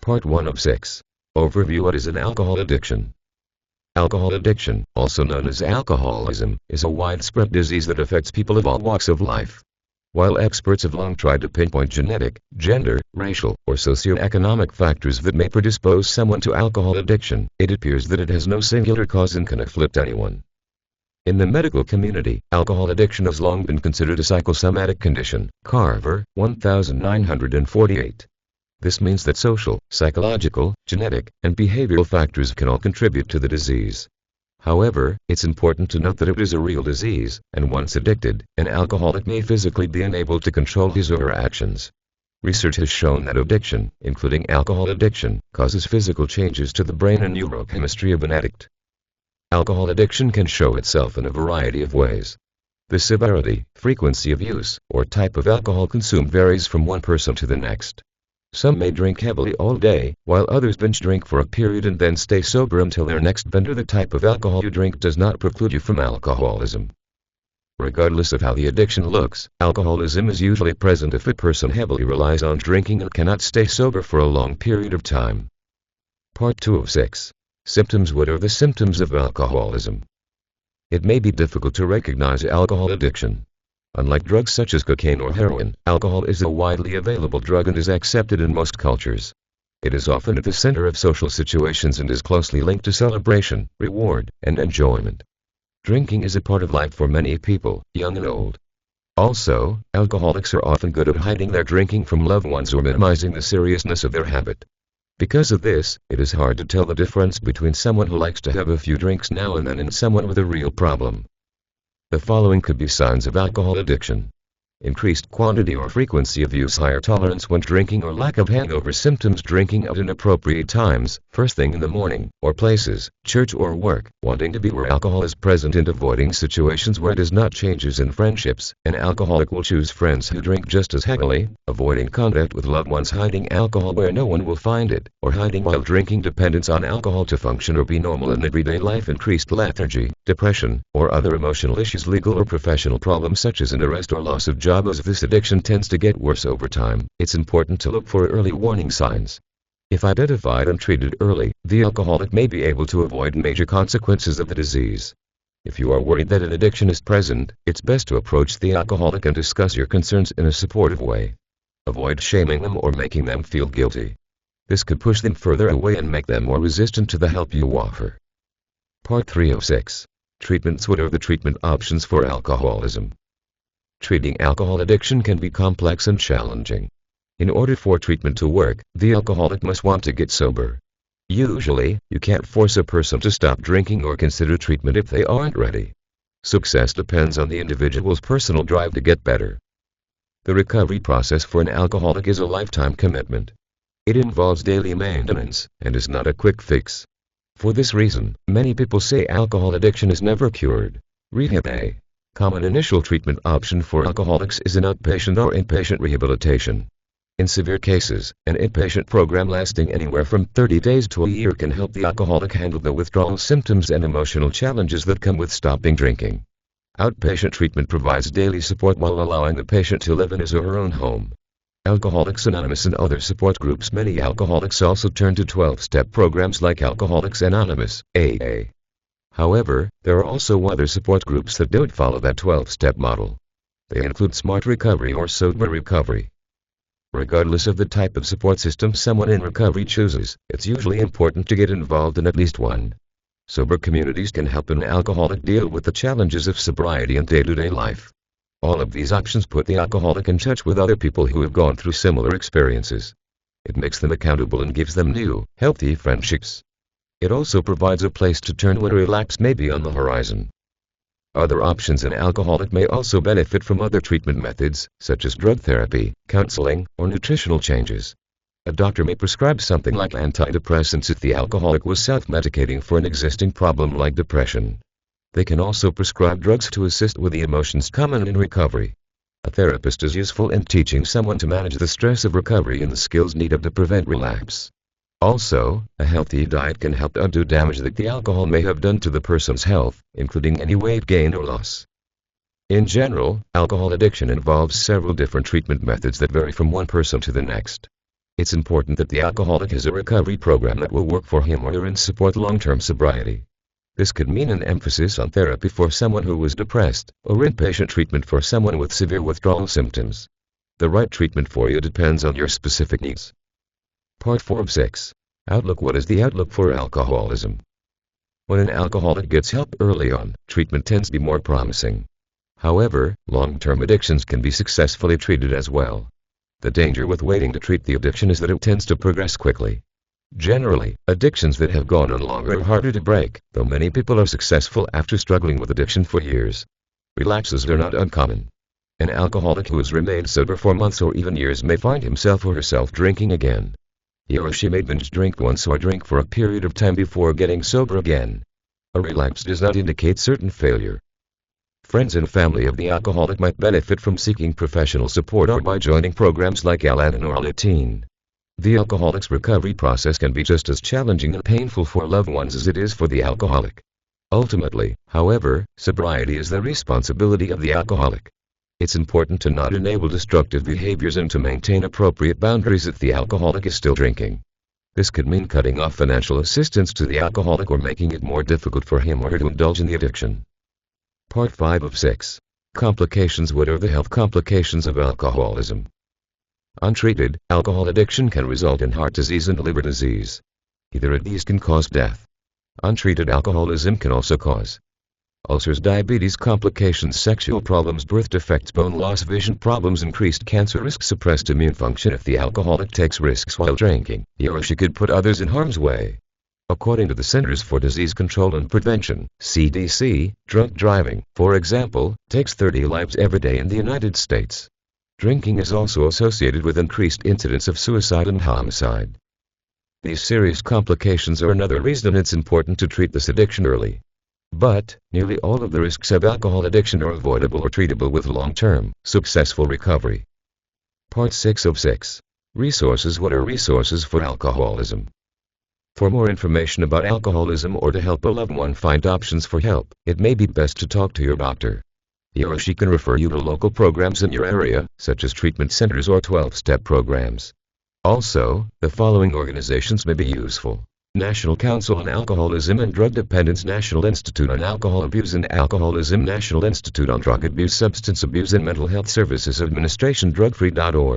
Part 1 of 6. Overview. What is an alcohol addiction? Alcohol addiction, also known as alcoholism, is a widespread disease that affects people of all walks of life. While experts have long tried to pinpoint genetic, gender, racial, or socioeconomic factors that may predispose someone to alcohol addiction, it appears that it has no singular cause and can afflict anyone. In the medical community, alcohol addiction has long been considered a psychosomatic condition. Carver, 1948. This means that social, psychological, genetic, and behavioral factors can all contribute to the disease. However, it's important to note that it is a real disease, and once addicted, an alcoholic may physically be unable to control his or her actions. Research has shown that addiction, including alcohol addiction, causes physical changes to the brain and neurochemistry of an addict. Alcohol addiction can show itself in a variety of ways. The severity, frequency of use, or type of alcohol consumed varies from one person to the next. Some may drink heavily all day, while others binge drink for a period and then stay sober until their next bender. The type of alcohol you drink does not preclude you from alcoholism. Regardless of how the addiction looks, alcoholism is usually present if a person heavily relies on drinking and cannot stay sober for a long period of time. Part 2 of 6. Symptoms. What are the symptoms of alcoholism? It may be difficult to recognize alcohol addiction. Unlike drugs such as cocaine or heroin, alcohol is a widely available drug and is accepted in most cultures. It is often at the center of social situations and is closely linked to celebration, reward, and enjoyment. Drinking is a part of life for many people, young and old. Also, alcoholics are often good at hiding their drinking from loved ones or minimizing the seriousness of their habit. Because of this, it is hard to tell the difference between someone who likes to have a few drinks now and then and someone with a real problem. The following could be signs of alcohol addiction: increased quantity or frequency of use, higher tolerance when drinking or lack of hangover symptoms, drinking at inappropriate times, first thing in the morning, or places, church or work, wanting to be where alcohol is present and avoiding situations where it is not, changes in friendships. An alcoholic will choose friends who drink just as heavily, avoiding contact with loved ones, hiding alcohol where no one will find it, or hiding while drinking, dependence on alcohol to function or be normal in everyday life, increased lethargy, depression, or other emotional issues, legal or professional problems such as an arrest or loss of job. As this addiction tends to get worse over time, it's important to look for early warning signs. If identified and treated early, the alcoholic may be able to avoid major consequences of the disease. If you are worried that an addiction is present, it's best to approach the alcoholic and discuss your concerns in a supportive way. Avoid shaming them or making them feel guilty. This could push them further away and make them more resistant to the help you offer. Part 3 of 6. Treatments. What are the treatment options for alcoholism? Treating alcohol addiction can be complex and challenging. In order for treatment to work, the alcoholic must want to get sober. Usually, you can't force a person to stop drinking or consider treatment if they aren't ready. Success depends on the individual's personal drive to get better. The recovery process for an alcoholic is a lifetime commitment. It involves daily maintenance, and is not a quick fix. For this reason, many people say alcohol addiction is never cured. Rehab. A common initial treatment option for alcoholics is an outpatient or inpatient rehabilitation. In severe cases, an inpatient program lasting anywhere from 30 days to a year can help the alcoholic handle the withdrawal symptoms and emotional challenges that come with stopping drinking. Outpatient treatment provides daily support while allowing the patient to live in his or her own home. Alcoholics Anonymous and other support groups. Many alcoholics also turn to 12-step programs like Alcoholics Anonymous, AA. However, there are also other support groups that don't follow that 12-step model. They include Smart Recovery or Sober Recovery. Regardless of the type of support system someone in recovery chooses, it's usually important to get involved in at least one. Sober communities can help an alcoholic deal with the challenges of sobriety and day-to-day life. All of these options put the alcoholic in touch with other people who have gone through similar experiences. It makes them accountable and gives them new, healthy friendships. It also provides a place to turn when relapse may be on the horizon. Other options. An alcoholic may also benefit from other treatment methods, such as drug therapy, counseling, or nutritional changes. A doctor may prescribe something like antidepressants if the alcoholic was self-medicating for an existing problem like depression. They can also prescribe drugs to assist with the emotions common in recovery. A therapist is useful in teaching someone to manage the stress of recovery and the skills needed to prevent relapse. Also, a healthy diet can help undo damage that the alcohol may have done to the person's health, including any weight gain or loss. In general, alcohol addiction involves several different treatment methods that vary from one person to the next. It's important that the alcoholic has a recovery program that will work for him or her and support long-term sobriety. This could mean an emphasis on therapy for someone who was depressed, or inpatient treatment for someone with severe withdrawal symptoms. The right treatment for you depends on your specific needs. Part 4 of 6. Outlook. What is the outlook for alcoholism? When an alcoholic gets help early on, treatment tends to be more promising. However, long-term addictions can be successfully treated as well. The danger with waiting to treat the addiction is that it tends to progress quickly. Generally, addictions that have gone on longer are harder to break, though many people are successful after struggling with addiction for years. Relapses are not uncommon. An alcoholic who has remained sober for months or even years may find himself or herself drinking again. He or she may binge drink once or drink for a period of time before getting sober again. A relapse does not indicate certain failure. Friends and family of the alcoholic might benefit from seeking professional support or by joining programs like Al-Anon or Al-Ateen. The alcoholic's recovery process can be just as challenging and painful for loved ones as it is for the alcoholic. Ultimately, however, sobriety is the responsibility of the alcoholic. It's important to not enable destructive behaviors and to maintain appropriate boundaries if the alcoholic is still drinking. This could mean cutting off financial assistance to the alcoholic or making it more difficult for him or her to indulge in the addiction. Part 5 of 6. Complications. What are the health complications of alcoholism? Untreated, alcohol addiction can result in heart disease and liver disease. Either of these can cause death. Untreated alcoholism can also cause ulcers, diabetes complications, sexual problems, birth defects, bone loss, vision problems, increased cancer risk, suppressed immune function. If the alcoholic takes risks while drinking, he or she could put others in harm's way. According to the Centers for Disease Control and Prevention, CDC, drunk driving, for example, takes 30 lives every day in the United States. Drinking is also associated with increased incidence of suicide and homicide. These serious complications are another reason it's important to treat this addiction early. But, nearly all of the risks of alcohol addiction are avoidable or treatable with long-term, successful recovery. Part 6 of 6. Resources. What are resources for alcoholism? For more information about alcoholism or to help a loved one find options for help, it may be best to talk to your doctor. He or she can refer you to local programs in your area, such as treatment centers or 12-step programs. Also, the following organizations may be useful: National Council on Alcoholism and Drug Dependence, National Institute on Alcohol Abuse and Alcoholism, National Institute on Drug Abuse, Substance Abuse and Mental Health Services Administration, drugfree.org.